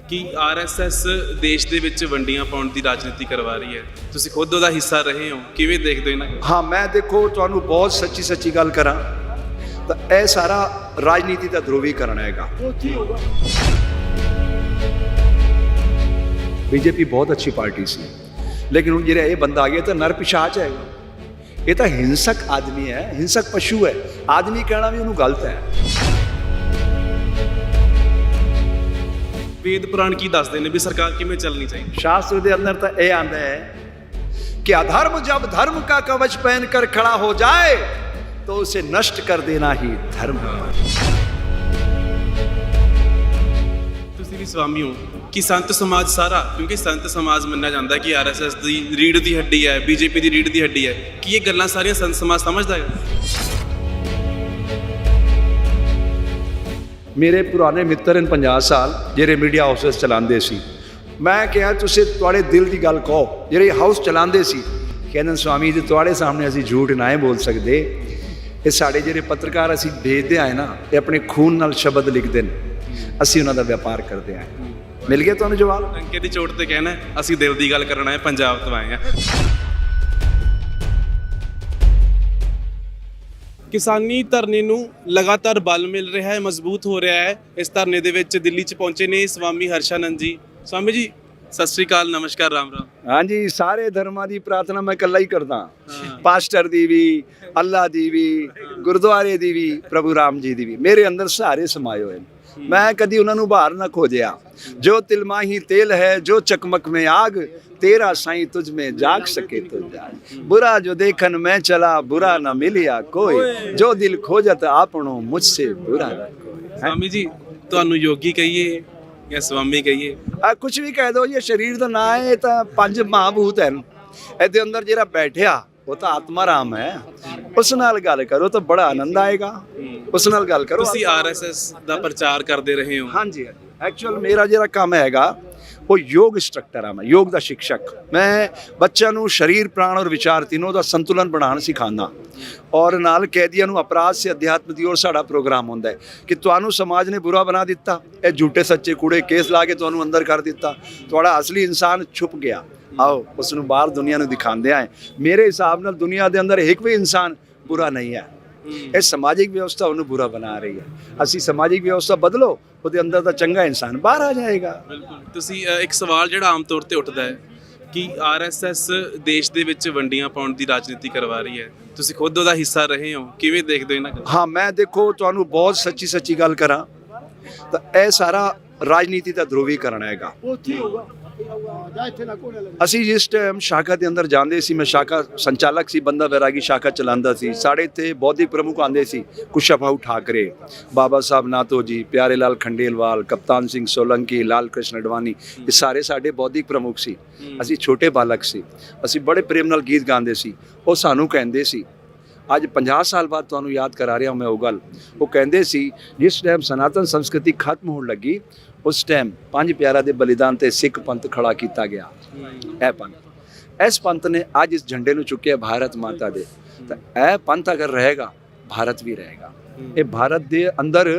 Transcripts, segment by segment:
ਕਿ ਆਰਐਸਐਸ ਦੇਸ਼ ਦੇ ਵਿੱਚ ਵੰਡੀਆਂ ਪਾਉਣ ਦੀ ਰਾਜਨੀਤੀ ਕਰਵਾ ਰਹੀ ਹੈ। ਤੁਸੀਂ ਖੁਦ ਉਹਦਾ ਹਿੱਸਾ ਰਹੇ ਹੋ, ਕਿਵੇਂ ਦੇਖਦੇ ਹੋ ਇਹਨਾਂ ਨੂੰ? हाँ मैं देखो ਤੁਹਾਨੂੰ ਬਹੁਤ ਸੱਚੀ ਗੱਲ ਕਰਾਂ ਤਾਂ ਇਹ ਸਾਰਾ ਰਾਜਨੀਤੀ ਦਾ ਧਰੁਵੀਕਰਨ ਹੈਗਾ। ਬੀਜੇਪੀ ਬਹੁਤ ਅੱਛੀ ਪਾਰਟੀ ਸੀ, ਲੇਕਿਨ ਹੁਣ ਜਿਹੜਾ ਇਹ ਬੰਦਾ ਆ ਗਿਆ ਤਾਂ ਨਰ ਪਿਸ਼ਾਚ ਹੈਗਾ। ਇਹ ਤਾਂ ਹਿੰਸਕ ਆਦਮੀ ਹੈ, ਹਿੰਸਕ ਪਸ਼ੂ ਹੈ। ਆਦਮੀ ਕਹਿਣਾ ਵੀ ਉਹਨੂੰ ਗਲਤ ਹੈ। ਵੇਦ ਪੁਰਾਣ ਕੀ ਦੱਸਦੇ ਨੇ ਵੀ ਸਰਕਾਰ ਕਿਵੇਂ ਚੱਲਣੀ ਚਾਹੀਦੀ? शास्त्र के अंदर तो यह आंदा है कि अधर्म जब धर्म का कवच पहन कर खड़ा हो जाए तो उसे नष्ट कर देना ही धर्म है। ਤੁਸੀਂ ਵੀ ਸਵਾਮੀ ਹੋ ਕਿ ਸੰਤ ਸਮਾਜ ਸਾਰਾ, ਕਿਉਂਕਿ ਸੰਤ ਸਮਾਜ ਮੰਨਿਆ ਜਾਂਦਾ ਕਿ ਆਰਐਸਐਸ ਦੀ ਰੀੜ ਦੀ ਹੱਡੀ ਹੈ, ਬੀਜੇਪੀ ਦੀ ਰੀੜ ਦੀ ਹੱਡੀ ਹੈ, ਕੀ ਇਹ ਗੱਲਾਂ ਸਾਰੀਆਂ ਸੰਤ ਸਮਾਜ ਸਮਝਦਾ ਹੈ? मेरे पुराने मित्र इन 50 साल ਜਿਹੜੇ ਮੀਡੀਆ ਹਾਊਸਸ ਚਲਾਉਂਦੇ ਸੀ, ਮੈਂ ਕਿਹਾ ਤੁਸੀਂ ਤੁਹਾਡੇ ਦਿਲ ਦੀ ਗੱਲ ਕਹੋ। ਜਿਹੜੇ ਹਾਊਸ ਚਲਾਉਂਦੇ ਸੀ ਕਹਿੰਦੇ ਸਵਾਮੀ ਜੀ ਤੁਹਾਡੇ ਸਾਹਮਣੇ ਅਸੀਂ ਝੂਠ ਨਾ ਹੀ ਬੋਲ ਸਕਦੇ। ਇਹ ਸਾਡੇ ਜਿਹੜੇ ਪੱਤਰਕਾਰ ਅਸੀਂ ਭੇਜਦੇ ਆਏ ਨਾ, ਇਹ ਆਪਣੇ ਖੂਨ ਨਾਲ ਸ਼ਬਦ ਲਿਖਦੇ ਨੇ, ਅਸੀਂ ਉਹਨਾਂ ਦਾ ਵਪਾਰ ਕਰਦੇ ਆਏ। ਮਿਲ ਗਿਆ ਤੁਹਾਨੂੰ ਜਵਾਬ? ਟੰਕੇ ਦੀ ਚੋਟ ਤੇ ਕਹਿਣਾ ਅਸੀਂ ਦਿਲ ਦੀ ਗੱਲ ਕਰਨ ਆਏ, ਪੰਜਾਬ ਤੋਂ ਆਏ ਆ। ਕਿਸਾਨੀ ਧਰਨੇ ਨੂੰ ਲਗਾਤਾਰ ਬਲ ਮਿਲ ਰਿਹਾ ਹੈ, ਮਜ਼ਬੂਤ ਹੋ ਰਿਹਾ ਹੈ। ਇਸ ਧਰਨੇ ਦੇ ਵਿੱਚ ਦਿੱਲੀ 'ਚ ਪਹੁੰਚੇ ਨੇ ਸਵਾਮੀ ਹਰਸ਼ਾਨੰਦ ਜੀ। ਸਵਾਮੀ ਜੀ ਸਤਿ ਸ੍ਰੀ ਅਕਾਲ, ਨਮਸਕਾਰ, ਰਾਮ ਰਾਮ। ਹਾਂਜੀ, ਸਾਰੇ ਧਰਮਾਂ ਦੀ ਪ੍ਰਾਰਥਨਾ ਮੈਂ ਇਕੱਲਾ ਹੀ ਕਰਦਾ, ਪਾਸਟਰ ਦੀ ਵੀ, ਅੱਲਾ ਦੀ ਵੀ, ਗੁਰਦੁਆਰੇ ਦੀ ਵੀ, ਪ੍ਰਭੂ ਰਾਮ ਜੀ ਦੀ ਵੀ। ਮੇਰੇ ਅੰਦਰ ਸਾਰੇ ਸਮਾਏ ਹੋਏ ਨੇ। ਮੈਂ ਕਦੀ ਉਹਨਾਂ ਨੂੰ ਬਾਹਰ ਨਾ ਖੋਜਿਆ। ਜੋ ਤਿਲਮਾਹੀ ਤੇਲ ਹੈ, ਜੋ ਚਕਮਕ में आग, तेरा साईं तुझ में जाग सके तो जाग। बुरा जो देखन मैं चला, बुरा न मिलिया कोई, जो दिल खोजत आपनो मुझसे बुरा न कोई। ਸਵਾਮੀ ਜੀ ਤੁਹਾਨੂੰ ਯੋਗੀ ਕਹੀਏ ਜਾਂ ਸਵਾਮੀ ਕਹੀਏ? ਕੁਛ ਵੀ ਕਹਿ ਦੋ, ਇਹ ਸਰੀਰ ਦਾ ਨਾਂ ਹੈ। ਇਹ ਤਾਂ 5 ਮਹਾਭੂਤ ਹਨ। ਇਹਦੇ ਅੰਦਰ ਜਿਹੜਾ ਬੈਠਿਆ ਉਹ ਤਾਂ ਆਤਮਾ ਰਾਮ ਹੈ। ਉਸ ਨਾਲ ਗੱਲ ਕਰੋ ਤਾਂ ਬੜਾ ਆਨੰਦ ਆਏਗਾ। ਉਸ ਨਾਲ ਗੱਲ ਕਰੋ। ਤੁਸੀਂ ਆਰਐਸਐਸ ਦਾ ਪ੍ਰਚਾਰ ਕਰਦੇ ਰਹੇ ਹੋ। ਹਾਂਜੀ ਹਾਂਜੀ, ਐਕਚੁਅਲ ਮੇਰਾ ਜਿਹੜਾ ਕੰਮ ਹੈਗਾ ਉਹ ਯੋਗ ਇੰਸਟ੍ਰਕਟਰ ਆ। ਮੈਂ ਯੋਗ ਦਾ ਸਿੱਖਿਅਕ। ਮੈਂ ਬੱਚਿਆਂ ਨੂੰ ਸਰੀਰ, ਪ੍ਰਾਣ ਔਰ ਵਿਚਾਰ ਤਿੰਨੋਂ ਦਾ ਸੰਤੁਲਨ ਬਣਾਉਣ ਸਿਖਾਉਂਦਾ, ਔਰ ਨਾਲ ਕੈਦੀਆਂ ਨੂੰ ਅਪਰਾਧ ਸੇ ਅਧਿਆਤਮ ਦੀ ਔਰ ਸਾਡਾ ਪ੍ਰੋਗਰਾਮ ਹੁੰਦਾ ਹੈ ਕਿ ਤੁਹਾਨੂੰ ਸਮਾਜ ਨੇ ਬੁਰਾ ਬਣਾ ਦਿੱਤਾ, ਇਹ ਝੂਠੇ ਸੱਚੇ ਕੂੜੇ ਕੇਸ ਲਾ ਕੇ ਤੁਹਾਨੂੰ ਅੰਦਰ ਕਰ ਦਿੱਤਾ, ਤੁਹਾਡਾ ਅਸਲੀ ਇਨਸਾਨ ਛੁਪ ਗਿਆ। ਆਓ ਉਸ ਨੂੰ ਬਾਹਰ ਦੁਨੀਆ ਨੂੰ ਦਿਖਾਉਂਦੇ ਆਏ। ਮੇਰੇ ਹਿਸਾਬ ਨਾਲ ਦੁਨੀਆ ਦੇ ਅੰਦਰ ਇੱਕ ਵੀ ਇਨਸਾਨ ਬੁਰਾ ਨਹੀਂ ਹੈ। ਇਹ ਸਮਾਜਿਕ ਵਿਵਸਥਾ ਉਹਨੂੰ ਬੁਰਾ ਬਣਾ ਰਹੀ ਹੈ। ਅਸੀਂ ਸਮਾਜਿਕ ਵਿਵਸਥਾ ਬਦਲੋ, ਉਹਦੇ ਅੰਦਰ ਦਾ ਚੰਗਾ ਇਨਸਾਨ ਬਾਹਰ ਆ ਜਾਏਗਾ। ਬਿਲਕੁਲ। ਤੁਸੀਂ ਇੱਕ ਸਵਾਲ ਜਿਹੜਾ ਆਮ ਤੌਰ ਤੇ ਉੱਠਦਾ ਹੈ ਕਿ ਆਰਐਸਐਸ ਦੇਸ਼ ਦੇ ਵਿੱਚ ਵੰਡੀਆਂ ਪਾਉਣ ਦੀ ਰਾਜਨੀਤੀ ਕਰਵਾ ਰਹੀ ਹੈ। ਤੁਸੀਂ ਖੁਦ ਉਹਦਾ ਹਿੱਸਾ ਰਹੇ ਹੋ, ਕਿਵੇਂ ਦੇਖਦੇ ਹੋ ਇਹਨਾਂ ਗੱਲਾਂ? ਹਾਂ ਮੈਂ ਦੇਖੋ ਤੁਹਾਨੂੰ ਬਹੁਤ ਸੱਚੀ ਗੱਲ ਕਰਾਂ ਤਾਂ ਇਹ ਸਾਰਾ ਰਾਜਨੀਤੀ ਦਾ ਧਰੁਵੀਕਰਨ ਹੈਗਾ। ਅਸੀਂ ਜਿਸ ਟਾਈਮ ਸ਼ਾਖਾ ਦੇ ਅੰਦਰ ਜਾਂਦੇ ਸੀ, ਮੈਂ ਸ਼ਾਖਾ ਸੰਚਾਲਕ ਸੀ, ਬੰਦਾ ਵੈਰਾਗੀ ਸ਼ਾਖਾ ਚਲਾਉਂਦਾ ਸੀ। ਸਾਡੇ ਇੱਥੇ ਬੌਧਿਕ ਪ੍ਰਮੁੱਖ ਆਉਂਦੇ ਸੀ, ਕੁਸ਼ਾਭਾਊ ਠਾਕਰੇ, ਬਾਬਾ ਸਾਹਿਬ ਨਾਥੋ ਜੀ, ਪਿਆਰੇ ਲਾਲ ਖੰਡੇਲਵਾਲ, ਕਪਤਾਨ ਸਿੰਘ ਸੋਲੰਕੀ, ਲਾਲ ਕ੍ਰਿਸ਼ਨ ਅਡਵਾਨੀ, ਇਹ ਸਾਰੇ ਸਾਡੇ ਬੌਧਿਕ ਪ੍ਰਮੁੱਖ ਸੀ। ਅਸੀਂ ਛੋਟੇ ਬਾਲਕ ਸੀ, ਅਸੀਂ ਬੜੇ ਪ੍ਰੇਮ ਨਾਲ ਗੀਤ ਗਾਉਂਦੇ ਸੀ। ਉਹ ਸਾਨੂੰ ਕਹਿੰਦੇ ਸੀ, ਅੱਜ 50 ਸਾਲ ਬਾਅਦ ਤੁਹਾਨੂੰ ਯਾਦ ਕਰਾ ਰਿਹਾ ਮੈਂ ਉਹ ਗੱਲ। ਉਹ ਕਹਿੰਦੇ ਸੀ ਜਿਸ ਟਾਈਮ ਸਨਾਤਨ ਸੰਸਕ੍ਰਿਤੀ ਖਤਮ ਹੋਣ ਲੱਗੀ, ਉਸ ਟਾਈਮ 5 ਪਿਆਰਿਆਂ ਦੇ ਬਲੀਦਾਨ ਤੇ ਸਿੱਖ ਪੰਥ ਖੜਾ ਕੀਤਾ ਗਿਆ। ਇਹ ਪੰਥ, ਇਸ ਪੰਥ ਨੇ ਅੱਜ ਇਸ ਝੰਡੇ ਨੂੰ ਚੁੱਕਿਆ ਭਾਰਤ ਮਾਤਾ ਦੇ। ਤਾਂ ਇਹ ਪੰਥ ਅਗਰ ਰਹੇਗਾ, ਭਾਰਤ ਵੀ ਰਹੇਗਾ। ਇਹ ਭਾਰਤ ਦੇ ਅੰਦਰ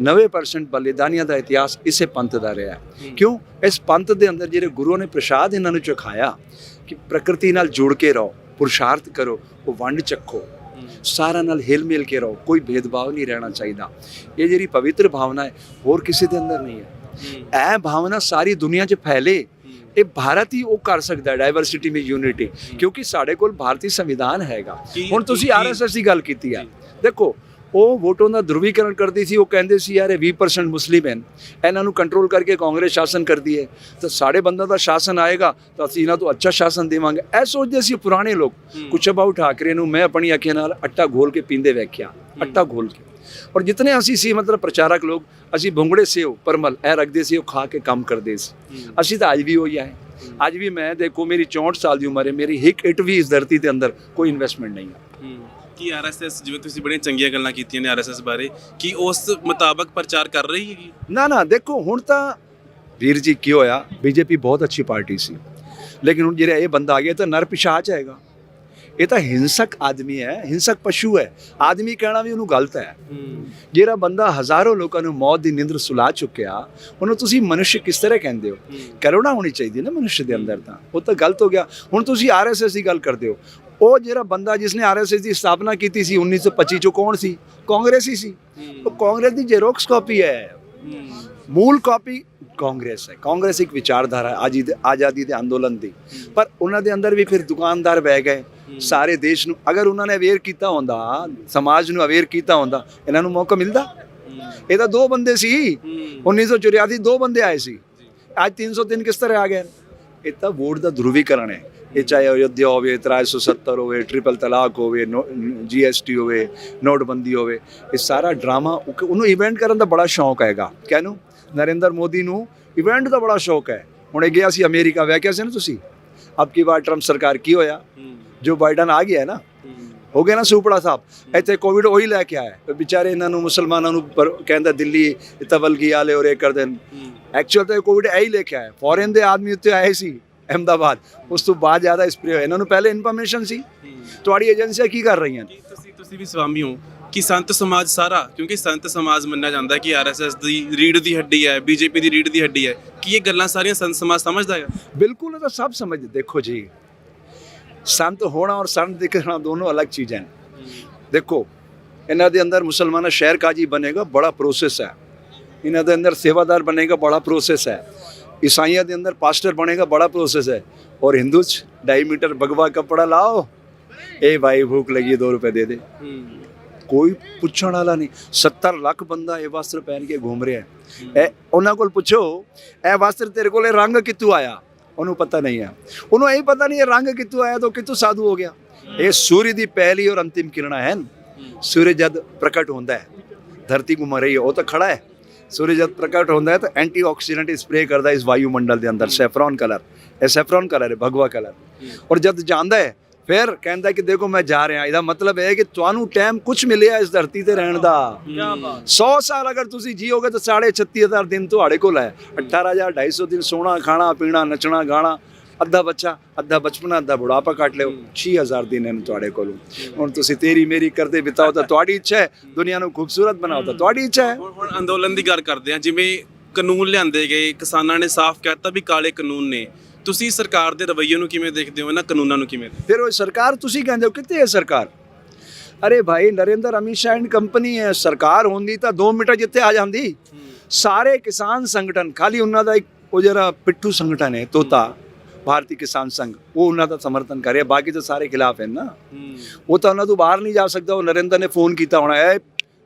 90% ਬਲੀਦਾਨੀਆਂ ਦਾ ਇਤਿਹਾਸ ਇਸੇ ਪੰਥ ਦਾ ਰਿਹਾ। ਕਿਉਂ? ਇਸ ਪੰਥ ਦੇ ਅੰਦਰ ਜਿਹੜੇ ਗੁਰੂ ਨੇ ਪ੍ਰਸ਼ਾਦ ਇਹਨਾਂ ਨੂੰ ਚਖਾਇਆ ਕਿ ਪ੍ਰਕਿਰਤੀ ਨਾਲ ਜੁੜ ਕੇ ਰਹੋ, ਪੁਰਸ਼ਾਰਥ ਕਰੋ, ਉਹ ਵੰਡ ਚੱਖੋ, ਸਾਰਿਆਂ ਨਾਲ ਹਿਲ ਮਿਲ ਕੇ ਰਹੋ, ਕੋਈ ਭੇਦਭਾਵ ਨਹੀਂ ਰਹਿਣਾ ਚਾਹੀਦਾ। ਇਹ ਜਿਹੜੀ ਪਵਿੱਤਰ ਭਾਵਨਾ ਹੈ ਹੋਰ ਕਿਸੇ ਦੇ ਅੰਦਰ ਨਹੀਂ ਹੈ। ਇਹ ਭਾਵਨਾ ਸਾਰੀ ਦੁਨੀਆ 'ਚ ਫੈਲੇ, ਇਹ ਭਾਰਤ ਹੀ ਉਹ ਕਰ ਸਕਦਾ, ਡਾਈਵਰਸਿਟੀ ਵਿੱਚ ਯੂਨਿਟੀ, ਕਿਉਂਕਿ ਸਾਡੇ ਕੋਲ ਭਾਰਤੀ ਸੰਵਿਧਾਨ ਹੈਗਾ। ਹੁਣ ਤੁਸੀਂ ਆਰਐਸਐਸ ਦੀ ਗੱਲ ਕੀਤੀ ਹੈ, ਦੇਖੋ ਉਹ ਵੋਟਾਂ ਦਾ ਧਰੁਵੀਕਰਨ ਕਰਦੀ ਸੀ। ਉਹ ਕਹਿੰਦੇ ਸੀ ਯਾਰ ਇਹ 20% ਮੁਸਲਿਮ ਹਨ, ਇਹਨਾਂ ਨੂੰ ਕੰਟਰੋਲ ਕਰਕੇ ਕਾਂਗਰਸ ਸ਼ਾਸਨ ਕਰਦੀ ਹੈ, ਤਾਂ ਸਾਡੇ ਬੰਦਾ ਦਾ ਸ਼ਾਸਨ ਆਏਗਾ ਤਾਂ ਅਸੀਂ ਇਹਨਾਂ ਤੋਂ ਅੱਛਾ ਸ਼ਾਸਨ ਦੇਵਾਂਗੇ। ਇਹ ਸੋਚਦੇ ਸੀ ਪੁਰਾਣੇ ਲੋਕ। ਕੁਸ਼ਾਭਾਊ ਠਾਕਰੇ ਨੂੰ ਮੈਂ ਆਪਣੀ ਅੱਖਾਂ ਨਾਲ ਆਟਾ ਘੋਲ ਕੇ ਪੀਂਦੇ ਵੇਖਿਆ, ਆਟਾ ਘੋਲ ਕੇ। ਔਰ ਜਿਤਨੇ ਅਸੀਂ ਸੀ ਮਤਲਬ ਪ੍ਰਚਾਰਕ ਲੋਕ, ਅਸੀਂ ਭੁੰਗੜੇ ਸੇਵ ਪਰਮਲ ਇਹ ਰੱਖਦੇ ਸੀ, ਉਹ ਖਾ ਕੇ ਕੰਮ ਕਰਦੇ ਸੀ। ਅਸੀਂ ਤਾਂ ਅੱਜ ਵੀ ਉਹੀ ਆਏ। ਅੱਜ ਵੀ ਮੈਂ ਦੇਖੋ ਮੇਰੀ 64 ਸਾਲ ਦੀ ਉਮਰ ਹੈ, ਮੇਰੀ ਇੱਕ ਇੱਟ ਵੀ ਇਸ ਧਰਤੀ ਦੇ ਅੰਦਰ ਕੋਈ ਇਨਵੈਸਟਮੈਂਟ ਨਹੀਂ ਹੈ। ਕੀ ਆਰਐਸਐਸ, ਜਿਵੇਂ ਤੁਸੀਂ ਬੜੀਆਂ ਚੰਗੀਆਂ ਗੱਲਾਂ ਕੀਤੀਆਂ ਨੇ ਆਰਐਸਐਸ ਬਾਰੇ, ਕੀ ਉਸ ਮੁਤਾਬਕ ਪ੍ਰਚਾਰ ਕਰ ਰਹੀ ਹੈਗੀ? ਨਾ ਦੇਖੋ ਹੁਣ ਤਾਂ ਵੀਰ ਜੀ ਕੀ ਹੋਇਆ, ਬੀਜੇਪੀ ਬਹੁਤ ਅੱਛੀ ਪਾਰਟੀ ਸੀ, ਲੇਕਿਨ ਹੁਣ ਜਿਹੜਾ ਇਹ ਬੰਦਾ ਆ ਗਿਆ ਤਾਂ ਨਰ ਪਿਸ਼ਾਚ ਹੈਗਾ। ਇਹ ਤਾਂ ਹਿੰਸਕ ਆਦਮੀ ਹੈ, ਹਿੰਸਕ ਪਸ਼ੂ ਹੈ। ਆਦਮੀ ਕਹਿਣਾ ਵੀ ਉਹਨੂੰ ਗਲਤ ਹੈ। ਜਿਹੜਾ ਬੰਦਾ ਹਜ਼ਾਰਾਂ ਲੋਕਾਂ ਨੂੰ ਮੌਤ ਦੀ ਨਿੰਦਰ ਸੁਲਾ ਚੁੱਕਿਆ, ਉਹਨੂੰ ਤੁਸੀਂ ਮਨੁੱਖ ਕਿਸ ਤਰ੍ਹਾਂ ਕਹਿੰਦੇ ਹੋ? ਕਰੁਣਾ ਹੋਣੀ ਚਾਹੀਦੀ ਨਾ ਮਨੁੱਖ ਦੇ ਅੰਦਰ, ਤਾਂ ਉਹ ਤਾਂ ਗਲਤ ਹੋ ਗਿਆ। ਹੁਣ ਤੁਸੀਂ ਆਰਐਸਐਸ ਦੀ ਗੱਲ ਕਰਦੇ ਹੋ, ਉਹ ਜਿਹੜਾ ਬੰਦਾ ਜਿਸਨੇ ਆਰਐਸਐਸ ਦੀ ਸਥਾਪਨਾ ਕੀਤੀ ਸੀ 1925 ਚੋਂ, ਕੌਣ ਸੀ? ਕਾਂਗਰਸੀ ਸੀ। ਉਹ ਕਾਂਗਰਸ ਦੀ ਜ਼ੈਰੋਕਸ ਕਾਪੀ ਹੈ, ਮੂਲ ਕਾਪੀ ਕਾਂਗਰਸ ਹੈ। ਕਾਂਗਰਸ ਇੱਕ ਵਿਚਾਰਧਾਰਾ ਆਜ਼ਾਦੀ ਦੇ ਅੰਦੋਲਨ ਦੀ, ਪਰ ਉਹਨਾਂ ਦੇ ਅੰਦਰ ਵੀ ਫਿਰ ਦੁਕਾਨਦਾਰ ਬਹਿ ਗਏ। ਸਾਰੇ ਦੇਸ਼ ਨੂੰ ਅਗਰ ਉਹਨਾਂ ਨੇ ਅਵੇਅਰ ਕੀਤਾ ਹੁੰਦਾ, ਸਮਾਜ ਨੂੰ ਅਵੇਅਰ ਕੀਤਾ ਹੁੰਦਾ, ਇਹਨਾਂ ਨੂੰ ਮੌਕਾ ਮਿਲਦਾ। ਇਹ ਤਾਂ ਦੋ ਬੰਦੇ ਸੀ 1984, ਦੋ ਬੰਦੇ ਆਏ ਸੀ, ਅੱਜ 303 ਕਿਸ ਤਰ੍ਹਾਂ ਆ ਗਏ? ਇਹ ਤਾਂ ਵੋਟ ਦਾ ਧਰੁਵੀਕਰਨ ਹੈ। ਇਹ ਚਾਹੇ ਅਯੋਧਿਆ ਹੋਵੇ, 370 ਹੋਵੇ, ਟ੍ਰਿਪਲ ਤਲਾਕ ਹੋਵੇ, GST ਹੋਵੇ, ਨੋਟਬੰਦੀ ਹੋਵੇ, ਇਹ ਸਾਰਾ ਡਰਾਮਾ। ਉਹਨੂੰ ਇਵੈਂਟ ਕਰਨ ਦਾ ਬੜਾ ਸ਼ੌਂਕ ਹੈਗਾ। ਕਹਿਨੂੰ ਨਰਿੰਦਰ ਮੋਦੀ ਨੂੰ ਇਵੈਂਟ ਦਾ ਬੜਾ ਸ਼ੌਕ ਹੈ। ਹੁਣੇ ਗਿਆ ਸੀ ਅਮਰੀਕਾ, ਵੇਖਿਆ ਸੀ ਨਾ ਤੁਸੀਂ? ਅਬ ਕੀ ਵਾਰ ਟਰੰਪ ਸਰਕਾਰ ਕੀ ਹੋਇਆ? ਜੋ ਬਾਈਡਨ ਆ ਗਿਆ ਨਾ, ਹੋ ਗਿਆ ਨਾ ਸੂਪੜਾ ਸਾਹਿਬ। ਇੱਥੇ ਕੋਵਿਡ ਉਹੀ ਲੈ ਕੇ ਆਇਆ। ਵਿਚਾਰੇ ਇਹਨਾਂ ਨੂੰ ਮੁਸਲਮਾਨਾਂ ਨੂੰ ਕਹਿੰਦਾ ਦਿੱਲੀ ਤਵਲਗੀ ਵਾਲੇ ਔਰ ਇਹ ਕਰ ਦੇਣ। ਐਕਚੁਅਲ ਤਾਂ ਕੋਵਿਡ ਇਹੀ ਲੈ ਕੇ ਆਇਆ। ਫੋਰਨ ਦੇ ਆਦਮੀ ਉੱਤੇ ਆਏ ਸੀ ਅਹਿਮਦਾਬਾਦ, ਉਸ ਤੋਂ ਬਾਅਦ ਜ਼ਿਆਦਾ ਸਪਰੇ ਹੋਇਆ। ਇਹਨਾਂ ਨੂੰ ਪਹਿਲੇ ਇਨਫੋਰਮੇਸ਼ਨ ਸੀ। ਤੁਹਾਡੀ ਏਜੰਸੀਆਂ ਕੀ ਕਰ ਰਹੀਆਂ? ਤੁਸੀਂ ਵੀ ਸਵਾਮੀ ਹੋ ਕਿ ਸੰਤ ਸਮਾਜ ਸਾਰਾ, ਕਿਉਂਕਿ ਸੰਤ ਸਮਾਜ ਮੰਨਿਆ ਜਾਂਦਾ ਕਿ ਆਰਐਸਐਸ ਦੀ ਰੀੜ ਦੀ ਹੱਡੀ ਹੈ, ਬੀਜੇਪੀ ਦੀ ਰੀੜ ਦੀ ਹੱਡੀ ਹੈ, ਕੀ ਇਹ ਗੱਲਾਂ ਸਾਰੀਆਂ ਸੰਤ ਸਮਾਜ ਸਮਝਦਾ ਹੈ? ਬਿਲਕੁਲ, ਇਹ ਤਾਂ ਸਭ ਸਮਝਦੇ। ਦੇਖੋ ਜੀ, ਸੰਤ ਹੋਣਾ ਔਰ ਸੰਤ ਦਿਖਣਾ ਦੋਨੋਂ ਅਲੱਗ ਚੀਜ਼ਾਂ ਹਨ। ਦੇਖੋ, ਇਹਨਾਂ ਦੇ ਅੰਦਰ ਮੁਸਲਮਾਨ ਸ਼ਹਿਰ ਕਾਜੀ ਬਣੇਗਾ, ਬੜਾ ਪ੍ਰੋਸੈਸ ਹੈ। ਇਹਨਾਂ ਦੇ ਅੰਦਰ ਸੇਵਾਦਾਰ ਬਣੇਗਾ, ਬੜਾ ਪ੍ਰੋਸੈਸ ਹੈ। ईसाइयों के अंदर पास्टर बनेगा, बड़ा प्रोसेस है। और हिंदू 2.5 मीटर भगवा कपड़ा लाओ, ए भाई भूख लगी 2 रुपए दे दे, कोई पूछने वाला नहीं। 70 लाख बंदा ये वस्त्र पहन के घूम रहे हैं। उन्होंने को पूछो ए वस्त्र तेरे को रंग कितों आया? उन्होंने पता नहीं है। उन्होंने यही पता नहीं है रंग कितों आया तो कितों साधु हो गया। ये सूर्य की पहली और अंतिम किरणा है। सूर्य जब प्रकट होता है, धरती घूम रही है, वो तो खड़ा है। सूर्य जब प्रकट होता है तो एंटीऑक्सीडेंट स्प्रे करता है इस वायुमंडल के अंदर, सैफरॉन कलर। ये सैफरॉन कलर है, भगवा कलर। और जब जाता है फिर कहता है कि देखो मैं जा रहा। इसका मतलब है कि तुहानू टाइम कुछ मिले इस धरती ते रहने का। 100 साल अगर तुसी जियोगे तो 36,500 दिन तुहाडे कोल है। 18,250 दिन सोना खाना पीना नचना गाना, अद्धा बच्चा अद्धा बचपना अद्धा बुढ़ापा काट लो। 6,000 दिन हैं तुहाडे कोल। हुण तुसी तेरी मेरी करदे बिताओ तो तुहाडी इच्छा है, दुनिया ਨੂੰ खूबसूरत बनाओ तो तुहाडी इच्छा है। ਹੁਣ ਅੰਦੋਲਨ ਦੀ ਗੱਲ ਕਰਦੇ ਹਾਂ, ਜਿਵੇਂ ਕਾਨੂੰਨ ਲਿਆਂਦੇ ਗਏ, ਕਿਸਾਨਾਂ ਨੇ ਸਾਫ਼ ਕਹਿਤਾ ਵੀ ਕਾਲੇ ਕਾਨੂੰਨ ਨੇ। ਤੁਸੀਂ ਸਰਕਾਰ ਦੇ ਰਵੱਈਏ ਨੂੰ ਕਿਵੇਂ ਦੇਖਦੇ ਹੋ, ਇਹਨਾਂ ਕਾਨੂੰਨਾਂ ਨੂੰ ਕਿਵੇਂ? ਫਿਰ ਉਹ ਸਰਕਾਰ ਤੁਸੀਂ ਕਹਿੰਦੇ ਹੋ ਕਿੱਥੇ ਹੈ ਸਰਕਾਰ? ਅਰੇ ਭਾਈ ਨਰਿੰਦਰ ਅਮਿਤ ਸ਼ਾਹ ਐਂਡ ਕੰਪਨੀ ਹੈ। ਸਰਕਾਰ ਹੁੰਦੀ ਤਾਂ 2 ਮਿੰਟ ਜਿੱਥੇ ਆ ਜਾਂਦੀ। ਸਾਰੇ ਕਿਸਾਨ ਸੰਗਠਨ, ਖਾਲੀ ਉਹਨਾਂ ਦਾ ਇੱਕ ਉਹ ਜਿਹੜਾ ਪਿੱਠੂ ਸੰਗਠਨ ਹੈ ਤੋਤਾ भारतीय किसान संघ, वो उन्होंने समर्थन करे, बाकी तो सारे खिलाफ है ना। वो तो उन्होंने तो बाहर नहीं जा सकता। वो नरेंद्र ने फोन किया होना है,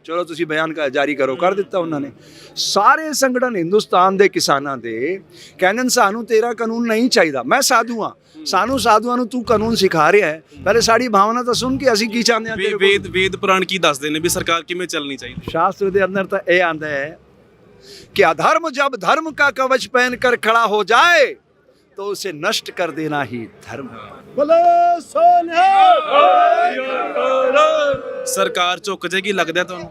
चलो तुसी बयान का जारी करो, कर दिता उन्होंने। सारे संगठन हिंदुस्तान के किसानों के कहने सानू तेरा कानून नहीं चाहिए। मैं साधु हाँ, सानू साधुआं नू तू कानून सिखा रहा है, पहले साड़ी भावना तो सुन के असीं की चाहते हैं। वेद पुराण की दसदे ने भी सरकार किवें चलनी चाहिए। शास्त्र के अंदर तो यह आंदा है कि अधर्म जब धर्म का कवच पहन कर खड़ा हो जाए तो उसे नष्ट कर देना ही धर्म। सरकार झुक जाएगी लगता है तुहानू?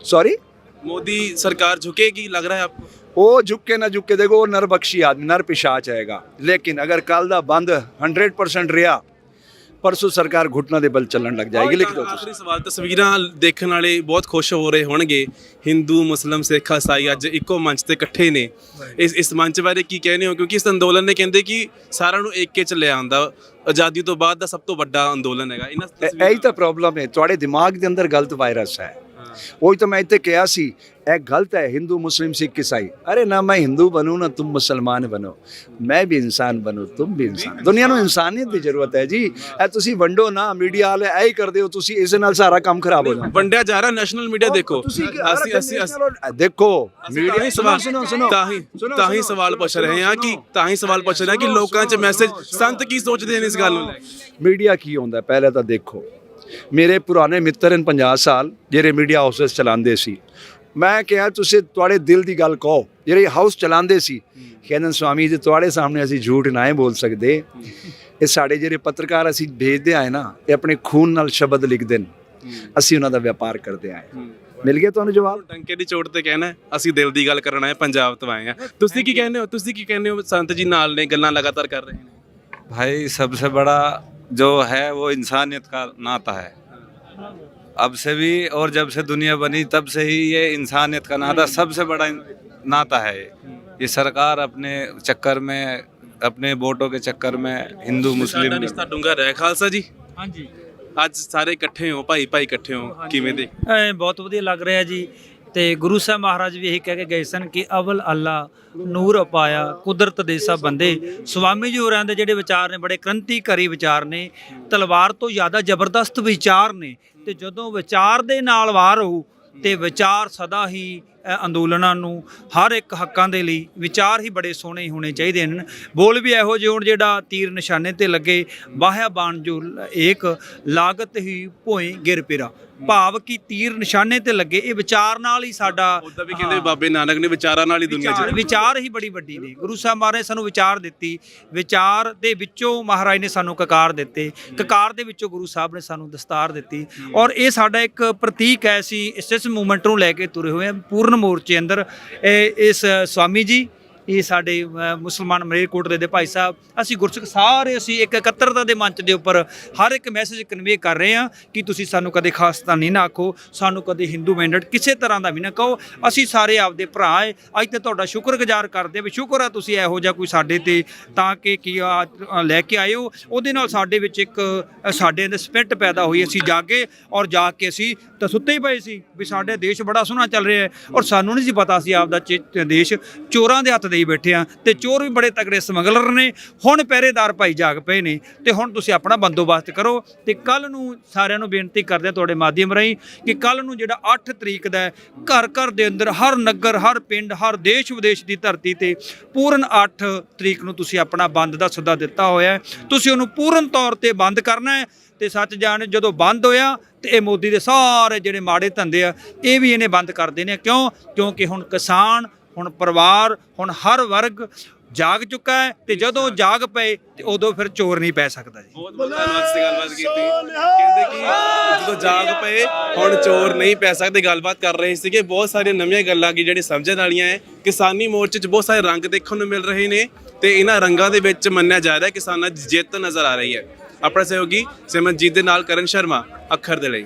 सॉरी, मोदी सरकार झुकेगी लग रहा है आपको? वो झुके ना झुके, देखो वो नरबख्शी आदमी, नर पिशाच आएगा। लेकिन अगर कल दा बंद 100% रहा, परसों सरकार घुटना दे बल चलन लग जाएगी। लिख दो। आखिरी सवाल, तस्वीरां देखने वाले बहुत खुश हो रहे होणगे। हिंदू मुस्लिम सिख ईसाई अज इको मंच ते इकट्ठे ने। इस मंच बारे की कहने हो? क्योंकि इस अंदोलन ने कहते कि सारा नू एक च ले आंदा, आज़ादी तो बाद दा सब तो बड़ा अंदोलन है। यही तो प्रॉब्लम है, थोड़े दिमाग के अंदर गलत वायरस है। वही तो मैं इतने कहा सी, ए गलत है हिंदू मुस्लिम सिख ईसाई। अरे ना मैं हिंदू बनूँ ना तुम मुसलमान बनो, मैं भी इंसान बनूँ तुम भी इंसान। दुनिया में इंसानियत की जरूरत है जी। ए तुसी वंडो ना, मीडिया वाले ऐ कर दे हो, तुसी इस नाल सारा काम खराब हो जाए। वंडिया जा रहा नेशनल मीडिया। देखो देखो मीडिया ताही सवाल पूछ रहे हैं कि लोकां च मैसेज संत की सोचते हैं इस गल नूं? मीडिया की होंदा पहले तो देखो, मेरे पुराने मित्र हैं 50 साल ਜਿਹੜੇ मीडिया हाउसेस चलाते सी। मैं कहा तुसी तुहाडे दिल की गल कहो। ਜਿਹੜੇ हाउस चलाते सी कहते स्वामी जी तुहाडे सामने असीं झूठ ना बोल सकते। ये साडे ਜਿਹੜੇ पत्रकार असीं भेजते आए ना, ये अपने खून नाल शब्द लिखते हैं, असीं उन्हां दा व्यापार करते आए। मिल गया ਤੁਹਾਨੂੰ जवाब? ਟੰਕੇ ਦੀ ਚੋਟ ਤੇ ਕਹਿਣਾ ਅਸੀਂ ਦਿਲ ਦੀ ਗੱਲ ਕਰਨ ਆਏ, ਪੰਜਾਬ ਤੋਂ ਆਏ ਆ। ਤੁਸੀਂ ਕੀ ਕਹਿੰਦੇ ਹੋ? ਸੰਤ ਜੀ ਨਾਲ ਨੇ ਗੱਲਾਂ लगातार कर रहे हैं। भाई सबसे बड़ा जो है वो इंसानियत का नाता है। अब से भी और जब से दुनिया बनी तब से ही ये इंसानियत का नाता सबसे बड़ा नाता है। ये सरकार अपने चक्कर में, अपने वोटों के चक्कर में हिंदू ਸਾਡਾ मुस्लिम ਰਿਸ਼ਤਾ ਡੂੰਘਾ ਰਿਹਾ ਖਾਲਸਾ ਜੀ। ਹਾਂਜੀ ਅੱਜ ਸਾਰੇ ਇਕੱਠੇ ਹੋ, ਭਾਈ ਭਾਈ ਇਕੱਠੇ ਹੋ, ਕਿਵੇਂ ਦੇ? ਬਹੁਤ ਵਧੀਆ ਲੱਗ ਰਿਹਾ ਜੀ। ਤੇ ਗੁਰੂ ਸਾਹਿਬ ਮਹਾਰਾਜ ਵੀ ਇਹੀ ਕਹਿ ਕੇ ਗਏ ਸਨ ਕਿ ਅਵਲ ਅੱਲਾ ਨੂਰ ਅਪਾਇਆ ਕੁਦਰਤ ਦੇ ਸਭ ਬੰਦੇ। ਸਵਾਮੀ ਜੀ ਹੋਰਾਂ ਦੇ ਜਿਹੜੇ ਵਿਚਾਰ ਨੇ ਬੜੇ ਕ੍ਰਾਂਤੀਕਾਰੀ ਵਿਚਾਰ ਨੇ, ਤਲਵਾਰ ਤੋਂ ਜ਼ਿਆਦਾ ਜ਼ਬਰਦਸਤ ਵਿਚਾਰ ਨੇ। ਤੇ ਜਦੋਂ ਵਿਚਾਰ ਦੇ ਨਾਲ ਵਾਰ ਹੋਊ ਤੇ ਵਿਚਾਰ ਸਦਾ ਹੀ ਅੰਦੋਲਨਾਂ ਨੂੰ ਹਰ ਇੱਕ ਹੱਕਾਂ ਦੇ ਲਈ ਵਿਚਾਰ ਹੀ ਬੜੇ ਸੋਹਣੇ ਹੋਣੇ ਚਾਹੀਦੇ ਹਨ। ਬੋਲ ਵੀ ਇਹੋ ਜਿਹੇ ਹੋਣ ਜਿਹੜਾ ਤੀਰ ਨਿਸ਼ਾਨੇ ਤੇ ਲੱਗੇ, ਬਾਹਿਆ ਬਾਣ ਜੋ ਏਕ ਲਾਗਤ ਹੀ ਭੋਏ ਗਿਰ ਪਿਰਾ। ਭਾਵ ਕਿ ਤੀਰ ਨਿਸ਼ਾਨੇ ਤੇ ਲੱਗੇ, ਇਹ ਵਿਚਾਰ ਨਾਲ ਹੀ ਸਾਡਾ ਉਦਾਂ ਵੀ ਕਹਿੰਦੇ ਬਾਬੇ ਨਾਨਕ ਨੇ ਵਿਚਾਰਾਂ ਨਾਲ ਹੀ ਦੁਨੀਆ ਵਿਚਾਰ ਚ ਵਿਚਾਰ ਹੀ ਬੜੀ ਵੱਡੀ ਨੇ। ਗੁਰੂ ਸਾਹਿਬ ਮਹਾਰਾਜ ਸਾਨੂੰ ਵਿਚਾਰ ਦਿੱਤੀ, ਵਿਚਾਰ ਦੇ ਵਿੱਚੋਂ ਮਹਾਰਾਜ ਨੇ ਸਾਨੂੰ ਕਕਾਰ ਦਿੱਤੇ, ਕਕਾਰ ਦੇ ਵਿੱਚੋਂ ਗੁਰੂ ਸਾਹਿਬ ਨੇ ਸਾਨੂੰ ਦਸਤਾਰ ਦਿੱਤੀ। ਔਰ ਇਹ ਸਾਡਾ ਇੱਕ ਪ੍ਰਤੀਕ ਹੈ। ਅਸੀਂ ਇਸ ਮੂਵਮੈਂਟ ਨੂੰ ਲੈ ਕੇ ਤੁਰੇ ਹੋਏ ਹਾਂ ਪੂਰਨ ਮੋਰਚੇ ਅੰਦਰ। ਇਸ ਸਵਾਮੀ ਜੀ, ਇਹ ਸਾਡੇ ਮੁਸਲਮਾਨ ਮਲੇਰਕੋਟਲੇ ਦੇ ਭਾਈ ਸਾਹਿਬ, ਅਸੀਂ ਗੁਰਸਿੱਖ ਸਾਰੇ ਅਸੀਂ ਇੱਕ ਇਕੱਤਰਤਾ ਦੇ ਮੰਚ ਦੇ ਉੱਪਰ ਹਰ ਇੱਕ ਮੈਸੇਜ ਕਨਵੇ ਕਰ ਰਹੇ ਹਾਂ ਕਿ ਤੁਸੀਂ ਸਾਨੂੰ ਕਦੇ ਖਾਸਤਾਨੀ ਨਾ ਆਖੋ, ਸਾਨੂੰ ਕਦੇ ਹਿੰਦੂ ਮੈਂਡੇਟ ਕਿਸੇ ਤਰ੍ਹਾਂ ਦਾ ਵੀ ਨਾ ਕਹੋ। ਅਸੀਂ ਸਾਰੇ ਆਪਦੇ ਭਰਾ ਹੈ। ਅੱਜ ਤੇ ਤੁਹਾਡਾ ਸ਼ੁਕਰਗੁਜ਼ਾਰ ਕਰਦੇ ਵੀ ਸ਼ੁਕਰ ਆ ਤੁਸੀਂ ਇਹੋ ਜਿਹਾ ਕੋਈ ਸਾਡੇ ਤੇ ਤਾਂ ਕਿ ਕੀ ਲੈ ਕੇ ਆਏ ਹੋ। ਉਹਦੇ ਨਾਲ ਸਾਡੇ ਵਿੱਚ ਇੱਕ ਸਾਡੇ ਅੰਦਰ ਸਪਿਰਿਟ ਪੈਦਾ ਹੋਈ। ਅਸੀਂ ਜਾਗੇ ਔਰ ਜਾ ਕੇ ਅਸੀਂ ਤਾਂ ਸੁੱਤੇ ਹੀ ਪਏ ਸੀ ਵੀ ਸਾਡੇ ਦੇਸ਼ ਬੜਾ ਸੋਹਣਾ ਚੱਲ ਰਿਹਾ ਹੈ ਔਰ ਸਾਨੂੰ ਨਹੀਂ ਸੀ ਪਤਾ ਸੀ ਆਪਦਾ ਦੇਸ਼ ਚੋਰਾਂ ਦੇ ਹੱਥ ਦੇਈ ਬੈਠੇ ਆ ਤੇ ਚੋਰ ਵੀ ਬੜੇ ਤਗੜੇ ਸਮਗਲਰ ਨੇ। ਹੁਣ ਪਹਿਰੇਦਾਰ ਭਾਈ ਜਾਗ ਪਏ ਨੇ ਤੇ ਹੁਣ ਤੁਸੀਂ ਆਪਣਾ ਬੰਦੋਬਸਤ ਕਰੋ। ਤੇ ਕੱਲ ਨੂੰ ਸਾਰਿਆਂ ਨੂੰ ਬੇਨਤੀ ਕਰਦੇ ਤੁਹਾਡੇ ਮਾਧਿਅਮ ਰਾਹੀਂ ਕਿ ਕੱਲ ਨੂੰ ਜਿਹੜਾ 8 ਤਰੀਕ ਦਾ ਘਰ ਘਰ ਦੇ ਅੰਦਰ ਹਰ ਨਗਰ, ਹਰ ਪਿੰਡ, ਹਰ ਦੇਸ਼ ਵਿਦੇਸ਼ ਦੀ ਧਰਤੀ ਤੇ ਪੂਰਨ 8 ਤਰੀਕ ਨੂੰ ਤੁਸੀਂ ਆਪਣਾ ਬੰਦ ਦਾ ਸੱਦਾ ਦਿੱਤਾ ਹੋਇਆ ਹੈ। ਤੁਸੀਂ ਉਹਨੂੰ ਪੂਰਨ ਤੌਰ ਤੇ ਬੰਦ ਕਰਨਾ ਹੈ। ਤੇ ਸੱਚ ਜਾਣ ਜਦੋਂ ਬੰਦ ਹੋਇਆ ਤੇ ਇਹ ਮੋਦੀ ਦੇ ਸਾਰੇ ਜਿਹੜੇ ਮਾੜੇ ਧੰਦੇ ਆ ਇਹ ਵੀ ਇਹਨੇ ਬੰਦ ਕਰ ਦੇਣੇ। ਕਿਉਂਕਿ ਹੁਣ ਕਿਸਾਨ, ਹੁਣ ਪਰਿਵਾਰ, ਹੁਣ ਹਰ ਵਰਗ ਜਾਗ ਚੁੱਕਾ ਹੈ ਤੇ ਜਦੋਂ ਜਾਗ ਪਏ ਤੇ ਉਦੋਂ ਫਿਰ ਚੋਰ ਨਹੀਂ ਪੈ ਸਕਦਾ ਜੀ। ਬਹੁਤ ਬਹੁਤ ਧੰਨਵਾਦ ਸੀ ਗੱਲਬਾਤ ਕੀਤੀ। ਕਹਿੰਦੇ ਕਿ ਜਦੋਂ ਜਾਗ ਪਏ ਹੁਣ ਚੋਰ ਨਹੀਂ ਪੈ ਸਕਦੇ। ਗੱਲਬਾਤ ਕਰ ਰਹੇ ਸੀਗੇ। ਬਹੁਤ ਸਾਰੀਆਂ ਨਵੀਆਂ ਗੱਲਾਂ ਕੀ ਜਿਹੜੀ ਸਮਝਣ ਵਾਲੀਆਂ ਹੈ। ਕਿਸਾਨੀ ਮੋਰਚੇ 'ਚ ਬਹੁਤ ਸਾਰੇ ਰੰਗ ਦੇਖਣ ਨੂੰ ਮਿਲ ਰਹੇ ਨੇ ਤੇ ਇਹਨਾਂ ਰੰਗਾਂ ਦੇ ਵਿੱਚ ਮੰਨਿਆ ਜਾ ਰਿਹਾ ਕਿਸਾਨਾਂ ਦੀ ਜਿੱਤ ਨਜ਼ਰ ਆ ਰਹੀ ਹੈ। ਆਪਣਾ ਸਹਿਯੋਗੀ ਸਿਮਰਨਜੀਤ ਦੇ ਨਾਲ ਕਰਨ ਸ਼ਰਮਾ, ਅੱਖਰ ਦੇ ਲਈ।